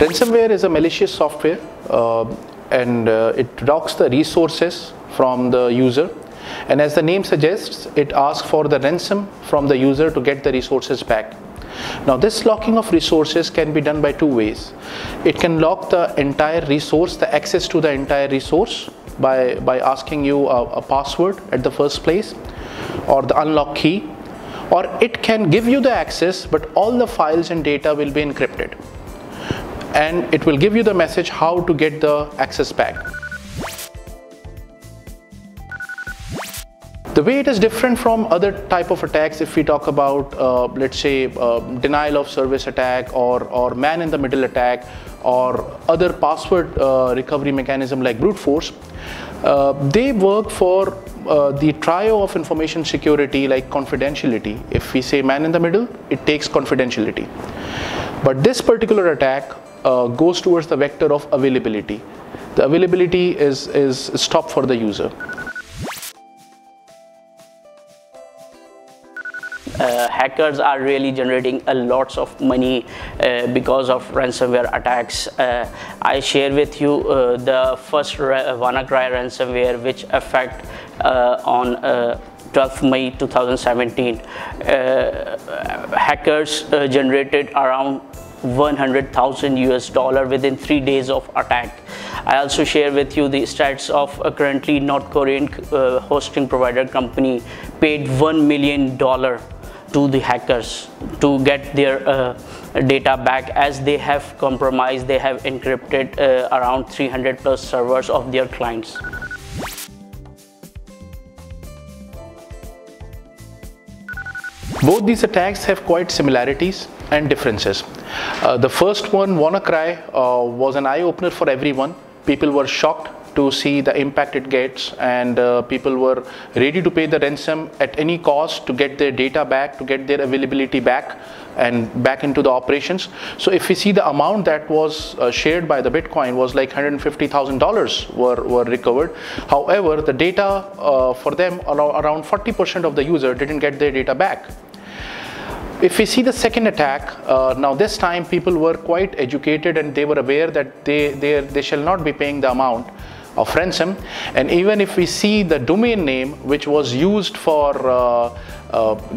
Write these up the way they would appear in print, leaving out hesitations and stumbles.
Ransomware is a malicious software and it locks the resources from the user, and as the name suggests, it asks for the ransom from the user to get the resources back. Now this locking of resources can be done by two ways. It can lock the entire resource, the access to the entire resource, by asking you a password at the first place or the unlock key, or it can give you the access but all the files and data will be encrypted, and it will give you the message how to get the access back. The way it is different from other type of attacks, if we talk about let's say denial of service attack or man in the middle attack or other password recovery mechanism like brute force, they work for the trio of information security like confidentiality. If we say man in the middle, it takes confidentiality. But this particular attack goes towards the vector of availability. The availability is stopped for the user. Hackers are really generating a lots of money because of ransomware attacks. I share with you the first WannaCry ransomware, which affect on 12th May 2017. Hackers generated around $100,000 within 3 days of attack. I also share with you the stats of a currently North Korean hosting provider company paid $1 million to the hackers to get their data back, as they have compromised, they have encrypted around 300 plus servers of their clients. Both these attacks have quite similarities and differences. The first one, WannaCry, was an eye-opener for everyone. People were shocked to see the impact it gets, and people were ready to pay the ransom at any cost to get their data back, to get their availability back and back into the operations. So if we see the amount that was shared by the Bitcoin was like $150,000 were recovered. However, the data for them, around 40% of the user didn't get their data back. If we see the second attack, now this time people were quite educated and they were aware that they shall not be paying the amount of ransom. And even if we see the domain name which was used for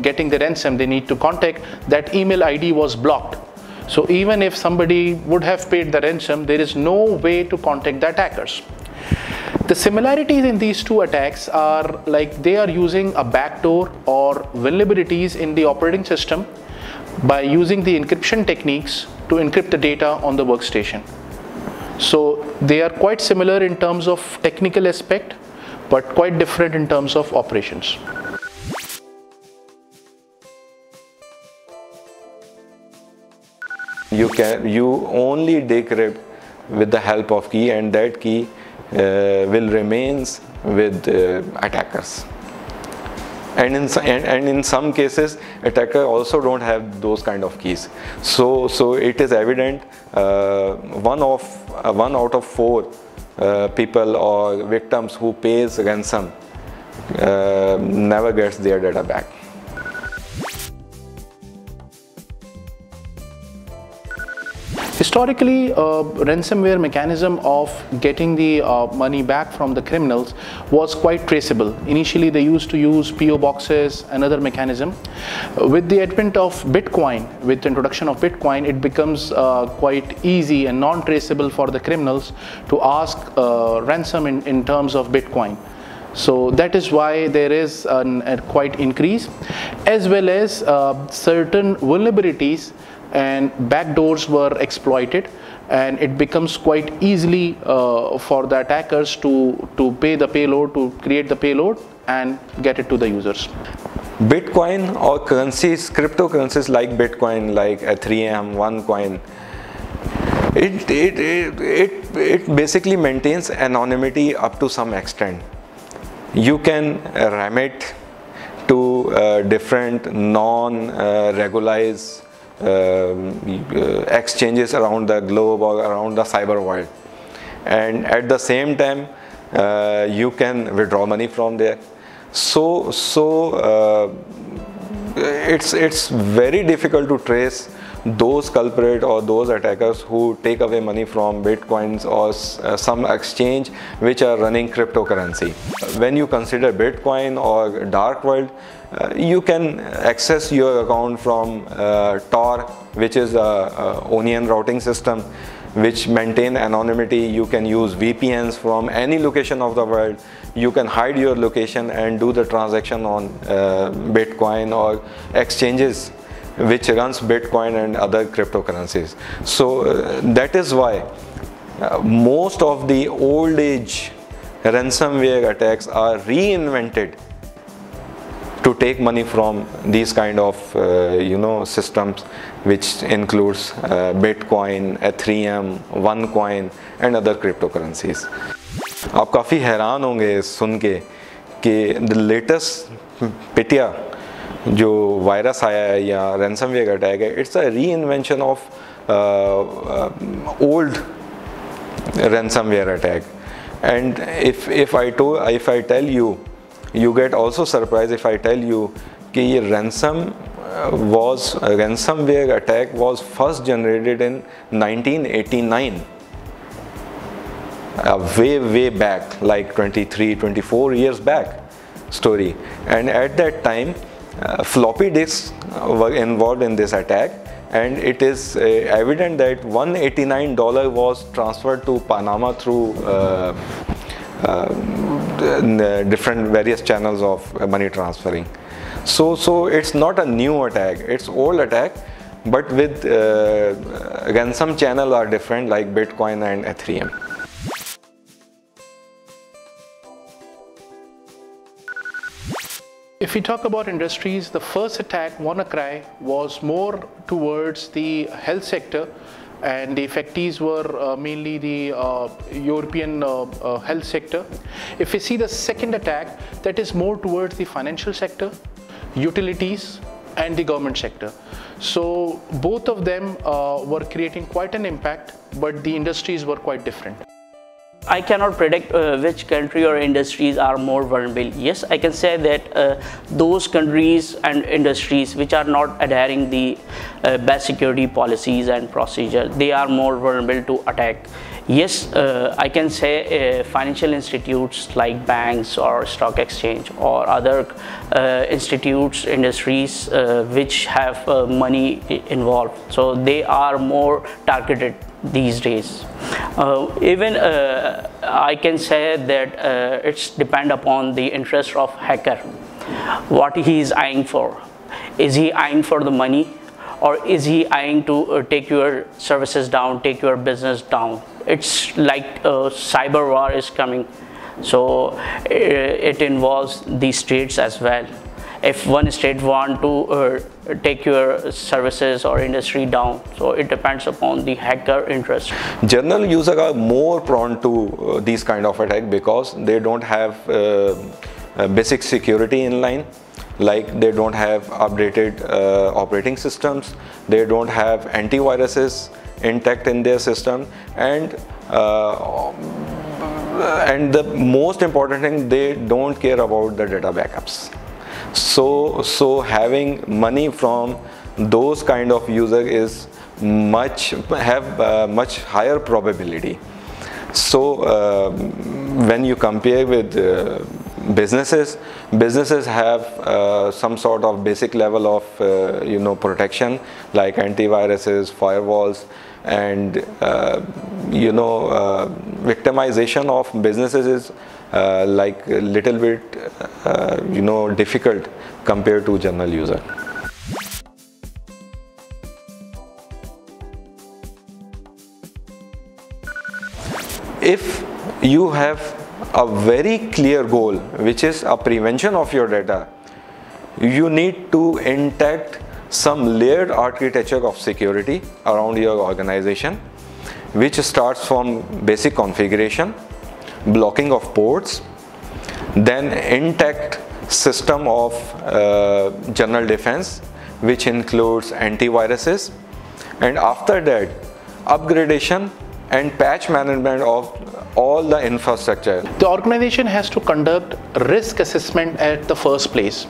getting the ransom they need to contact, that email ID was blocked. So even if somebody would have paid the ransom, there is no way to contact the attackers. The similarities in these two attacks are like they are using a backdoor or vulnerabilities in the operating system by using the encryption techniques to encrypt the data on the workstation. So they are quite similar in terms of technical aspect, but quite different in terms of operations. You only decrypt with the help of key, and that key will remains with attackers. And in some cases, attacker also don't have those kind of keys. So it is evident one out of 4 people or victims who pays ransom never gets their data back. Historically, ransomware mechanism of getting the money back from the criminals was quite traceable. Initially, they used to use PO boxes, another mechanism. With the advent of Bitcoin, with the introduction of Bitcoin, it becomes quite easy and non-traceable for the criminals to ask ransom in terms of Bitcoin. So that is why there is a quite increase, as well as certain vulnerabilities and backdoors were exploited, and it becomes quite easily for the attackers to pay the payload, to create the payload and get it to the users. Bitcoin or currencies, cryptocurrencies like Bitcoin, like Ethereum, OneCoin, it basically maintains anonymity up to some extent. You can remit to different non-regularized exchanges around the globe or around the cyber world, and at the same time you can withdraw money from there. So it's very difficult to trace those culprit or those attackers who take away money from bitcoins or some exchange which are running cryptocurrency. When you consider Bitcoin or dark world, you can access your account from Tor, which is a onion routing system which maintain anonymity. You can use VPNs from any location of the world. You can hide your location and do the transaction on Bitcoin or exchanges which runs Bitcoin and other cryptocurrencies. So that is why most of the old age ransomware attacks are reinvented to take money from these kind of systems, which includes Bitcoin, Ethereum, OneCoin and other cryptocurrencies. आप काफ़ी हैरान होंगे सुन के कि the latest पिटिया जो virus आया है या ransomware अटैक है, it's a reinvention of old ransomware attack. And if I tell you, you get also surprised if I tell you कि ये ransomware attack was first generated in 1989, way back, like 24 years back story. And at that time floppy disks were involved in this attack, and it is evident that $189 was transferred to Panama through different various channels of money transferring. So it's not a new attack, it's old attack, but with ransom channel are different, like Bitcoin and Ethereum. If we talk about industries, the first attack, WannaCry, was more towards the health sector, and the effectees were mainly the European health sector. If we see the second attack, that is more towards the financial sector, utilities and the government sector. So both of them were creating quite an impact, but the industries were quite different. I cannot predict which country or industries are more vulnerable. Yes, I can say that those countries and industries which are not adhering the best security policies and procedure, they are more vulnerable to attack. Yes, I can say financial institutes like banks or stock exchange or other institutes, industries which have money involved. So they are more targeted these days. Even I can say that it's depend upon the interest of hacker, what he is eyeing for. Is he eyeing for the money, or is he eyeing to take your services down, take your business down? It's like cyber war is coming, so it involves the states as well. If one state want to take your services or industry down, so it depends upon the hacker interest. General users are more prone to these kind of attack because they don't have basic security in line. Like they don't have updated operating systems, they don't have antiviruses intact in their system, and the most important thing, they don't care about the data backups. So having money from those kind of user is much higher probability. So when you compare with businesses have some sort of basic level of protection, like antiviruses, firewalls, and victimization of businesses is like a little bit difficult compared to general user. If you have a very clear goal, which is a prevention of your data, you need to intact some layered architecture of security around your organization, which starts from basic configuration, blocking of ports, then intact system of general defense, which includes antiviruses, and after that upgradation and patch management of all the infrastructure. The organization has to conduct risk assessment at the first place.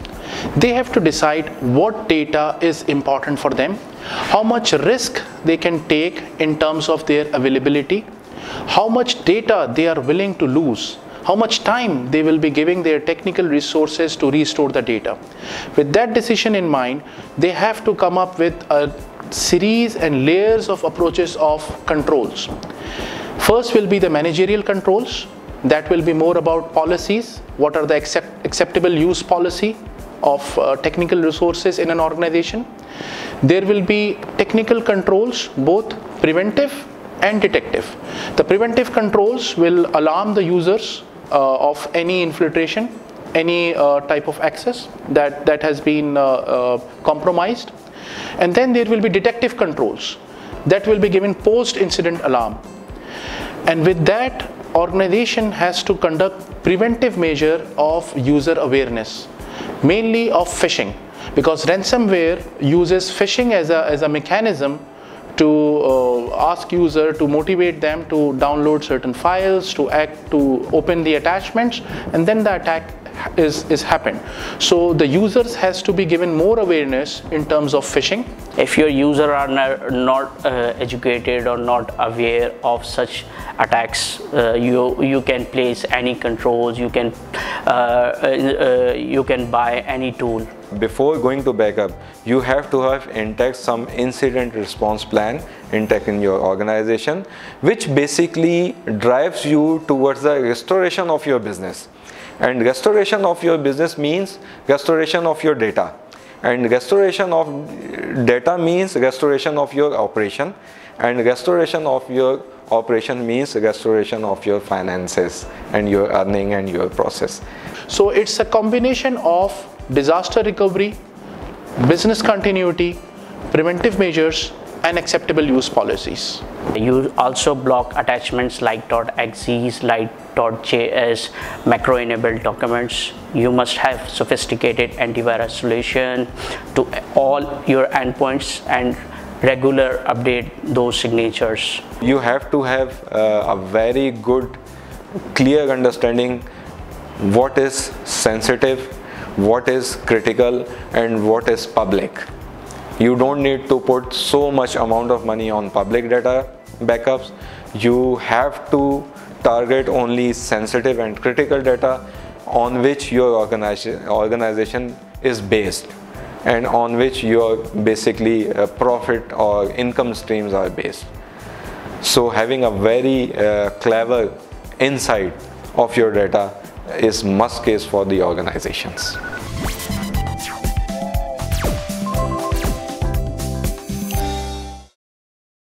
They have to decide what data is important for them, how much risk they can take in terms of their availability, how much data they are willing to lose, how much time they will be giving their technical resources to restore the data. With that decision in mind, they have to come up with a series and layers of approaches of controls. First will be the managerial controls. That will be more about policies. What are the acceptable use policy of technical resources in an organization? There will be technical controls, both preventive and detective. The preventive controls will alarm the users of any infiltration, any type of access that has been compromised. And then there will be detective controls that will be given post-incident alarm. And with that, organization has to conduct preventive measure of user awareness, mainly of phishing, because ransomware uses phishing as a mechanism to ask user to motivate them to download certain files, to open the attachments, and then the attack is happened. So the users has to be given more awareness in terms of phishing. If your user are not educated or not aware of such attacks, you can place any controls, you can buy any tool. Before going to backup, you have to have intact some incident response plan intact in your organization, which basically drives you towards the restoration of your business. And restoration of your business means restoration of your data. And restoration of data means restoration of your operation. And restoration of your operation means restoration of your finances and your earning and your process. So it's a combination of disaster recovery, business continuity, preventive measures, and acceptable use policies. You also block attachments like .exes, like .js, macro-enabled documents. You must have sophisticated antivirus solution to all your endpoints and regular update those signatures. You have to have a very good, clear understanding what is sensitive, what is critical, and what is public. You don't need to put so much amount of money on public data backups. You have to target only sensitive and critical data on which your organization is based and on which your basically profit or income streams are based. So having a very clever insight of your data is must case for the organizations.